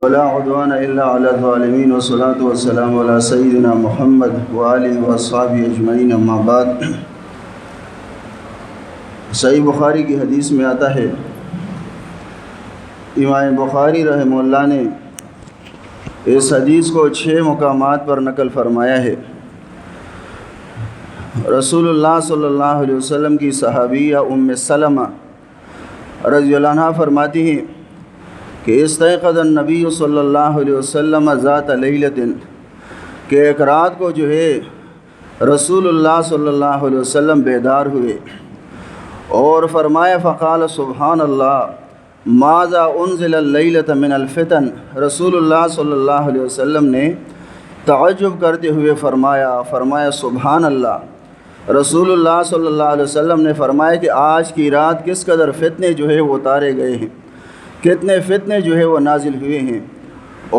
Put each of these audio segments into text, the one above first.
ولا عدوان الا على الظالمين والصلاة والسلام على سيدنا محمد وآلہ واصحابہ اجمعین اما بعد۔ صحیح بخاری کی حدیث میں آتا ہے، امام بخاری رحمہ اللہ نے اس حدیث کو 6 مقامات پر نقل فرمایا ہے۔ رسول اللہ صلی اللہ علیہ وسلم کی صحابیہ ام سلمہ رضی اللہ عنہ فرماتی ہیں کہ استيقظ النبی صلی اللہ علیہ وسلم ذات لیلۃ، کہ ایک رات کو جو ہے رسول اللہ صلی اللہ علیہ وسلم بیدار ہوئے اور فرمایا فقال سبحان اللہ ماذا انزل اللیلۃ من الفتن۔ رسول اللہ صلی اللہ علیہ وسلم نے تعجب کرتے ہوئے فرمایا سبحان اللہ۔ رسول اللہ صلی اللہ علیہ وسلم نے فرمایا کہ آج کی رات کس قدر فتنے جو ہے وہ اتارے گئے ہیں، کتنے فتنے جو ہے وہ نازل ہوئے ہیں،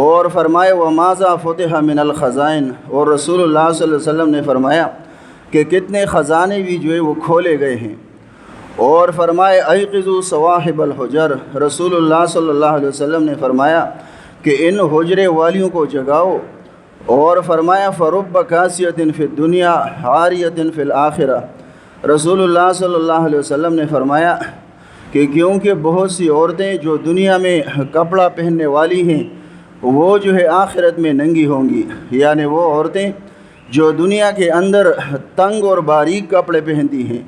اور فرمایا وماذا فتح من الخزائن، اور رسول اللہ صلی اللہ علیہ وسلم نے فرمایا کہ کتنے خزانے بھی جو ہے وہ کھولے گئے ہیں، اور فرمایا ایقظوا صواحب الحجر۔ رسول اللہ صلی اللہ علیہ وسلم نے فرمایا کہ ان حجرے والیوں کو جگاؤ، اور فرمایا فرب کاسیۃ فی الدنیا عاریۃ فی الآخرہ۔ رسول اللہ صلی اللہ علیہ وسلم نے فرمایا کہ کیونکہ بہت سی عورتیں جو دنیا میں کپڑا پہننے والی ہیں وہ جو ہے آخرت میں ننگی ہوں گی، یعنی وہ عورتیں جو دنیا کے اندر تنگ اور باریک کپڑے پہنتی ہیں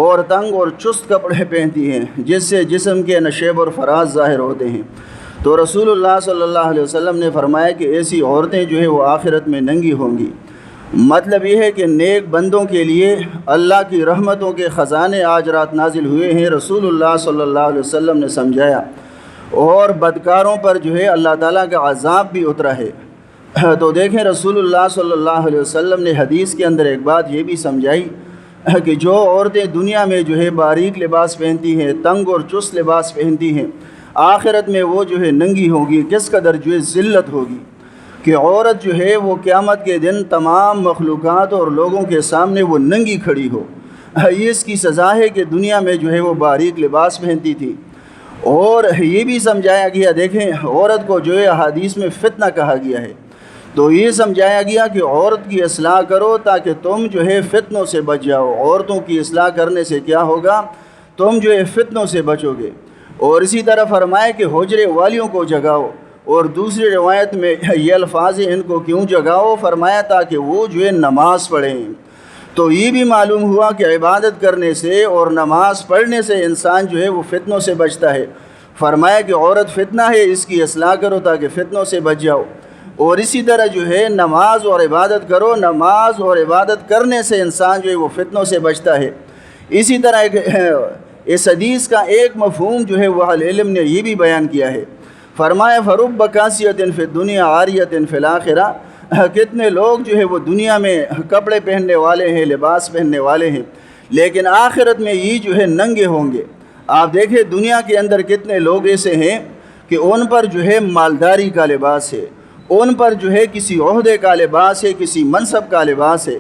اور تنگ اور چست کپڑے پہنتی ہیں جس سے جسم کے نشیب اور فراز ظاہر ہوتے ہیں، تو رسول اللہ صلی اللہ علیہ وسلم نے فرمایا کہ ایسی عورتیں جو ہے وہ آخرت میں ننگی ہوں گی۔ مطلب یہ ہے کہ نیک بندوں کے لیے اللہ کی رحمتوں کے خزانے آج رات نازل ہوئے ہیں، رسول اللہ صلی اللہ علیہ وسلم نے سمجھایا، اور بدکاروں پر جو ہے اللہ تعالیٰ کا عذاب بھی اترا ہے۔ تو دیکھیں رسول اللہ صلی اللہ علیہ وسلم نے حدیث کے اندر ایک بات یہ بھی سمجھائی کہ جو عورتیں دنیا میں جو ہے باریک لباس پہنتی ہیں، تنگ اور چست لباس پہنتی ہیں، آخرت میں وہ جو ہے ننگی ہوگی، کس قدر جو ہے ذلت ہوگی کہ عورت جو ہے وہ قیامت کے دن تمام مخلوقات اور لوگوں کے سامنے وہ ننگی کھڑی ہو۔ یہ اس کی سزا ہے کہ دنیا میں جو ہے وہ باریک لباس پہنتی تھی۔ اور یہ بھی سمجھایا گیا، دیکھیں عورت کو جو ہے احادیث میں فتنہ کہا گیا ہے، تو یہ سمجھایا گیا کہ عورت کی اصلاح کرو تاکہ تم جو ہے فتنوں سے بچ جاؤ۔ عورتوں کی اصلاح کرنے سے کیا ہوگا، تم جو ہے فتنوں سے بچو گے۔ اور اسی طرح فرمائے کہ حجرے والیوں کو جگاؤ، اور دوسری روایت میں یہ الفاظ ان کو کیوں جگاؤ، فرمایا تاکہ وہ جو ہے نماز پڑھیں۔ تو یہ بھی معلوم ہوا کہ عبادت کرنے سے اور نماز پڑھنے سے انسان جو ہے وہ فتنوں سے بچتا ہے۔ فرمایا کہ عورت فتنہ ہے، اس کی اصلاح کرو تاکہ فتنوں سے بچ جاؤ، اور اسی طرح جو ہے نماز اور عبادت کرو، نماز اور عبادت کرنے سے انسان جو ہے وہ فتنوں سے بچتا ہے۔ اسی طرح اس حدیث کا ایک مفہوم جو ہے وہ اہل علم نے یہ بھی بیان کیا ہے، فرمایا فرب کاسیۃ فی الدنیا عاریۃ فی الآخرہ، کتنے لوگ جو ہے وہ دنیا میں کپڑے پہننے والے ہیں، لباس پہننے والے ہیں، لیکن آخرت میں یہ جو ہے ننگے ہوں گے۔ آپ دیکھیں دنیا کے اندر کتنے لوگ ایسے ہیں کہ ان پر جو ہے مالداری کا لباس ہے، ان پر جو ہے کسی عہدے کا لباس ہے، کسی منصب کا لباس ہے۔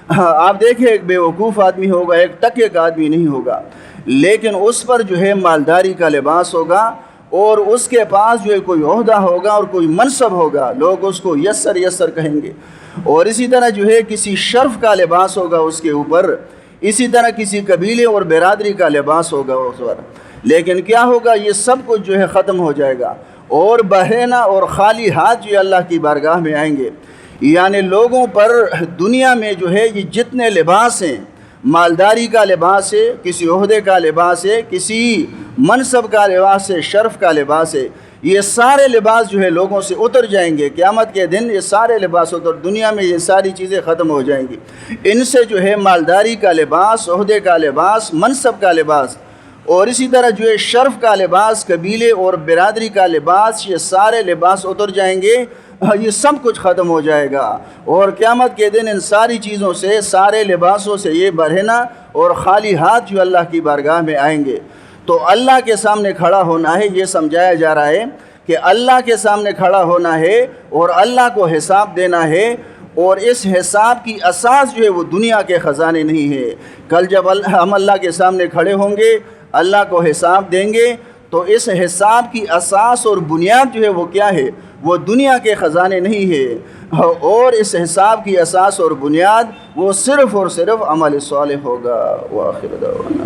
آپ دیکھیں ایک بیوقوف آدمی ہوگا، ایک ٹکے کا آدمی نہیں ہوگا، لیکن اس پر جو ہے مالداری کا لباس ہوگا، اور اس کے پاس جو ہے کوئی عہدہ ہوگا اور کوئی منصب ہوگا، لوگ اس کو یسر کہیں گے، اور اسی طرح جو ہے کسی شرف کا لباس ہوگا اس کے اوپر، اسی طرح کسی قبیلے اور برادری کا لباس ہوگا اس پر۔ لیکن کیا ہوگا، یہ سب کچھ جو ہے ختم ہو جائے گا، اور بہرینہ اور خالی ہاتھ جو ہے اللہ کی بارگاہ میں آئیں گے۔ یعنی لوگوں پر دنیا میں جو ہے یہ جتنے لباس ہیں، مالداری کا لباس ہے، کسی عہدے کا لباس ہے، کسی منصب کا لباس ہے، شرف کا لباس ہے، یہ سارے لباس جو ہے لوگوں سے اتر جائیں گے قیامت کے دن۔ یہ سارے لباس دنیا میں یہ ساری چیزیں ختم ہو جائیں گی، ان سے جو ہے مالداری کا لباس، عہدے کا لباس، منصب کا لباس، اور اسی طرح جو ہے شرف کا لباس، قبیلے اور برادری کا لباس، یہ سارے لباس اتر جائیں گے، یہ سب کچھ ختم ہو جائے گا، اور قیامت کے دن ان ساری چیزوں سے، سارے لباسوں سے یہ برہنہ اور خالی ہاتھ جو اللہ کی بارگاہ میں آئیں گے۔ تو اللہ کے سامنے کھڑا ہونا ہے، یہ سمجھایا جا رہا ہے کہ اللہ کے سامنے کھڑا ہونا ہے اور اللہ کو حساب دینا ہے، اور اس حساب کی اساس جو ہے وہ دنیا کے خزانے نہیں ہے۔ کل جب ہم اللہ کے سامنے کھڑے ہوں گے، اللہ کو حساب دیں گے، تو اس حساب کی اساس اور بنیاد جو ہے وہ کیا ہے؟ وہ دنیا کے خزانے نہیں ہے، اور اس حساب کی اساس اور بنیاد وہ صرف اور صرف عمل صالح ہوگا۔ وآخر دعوانا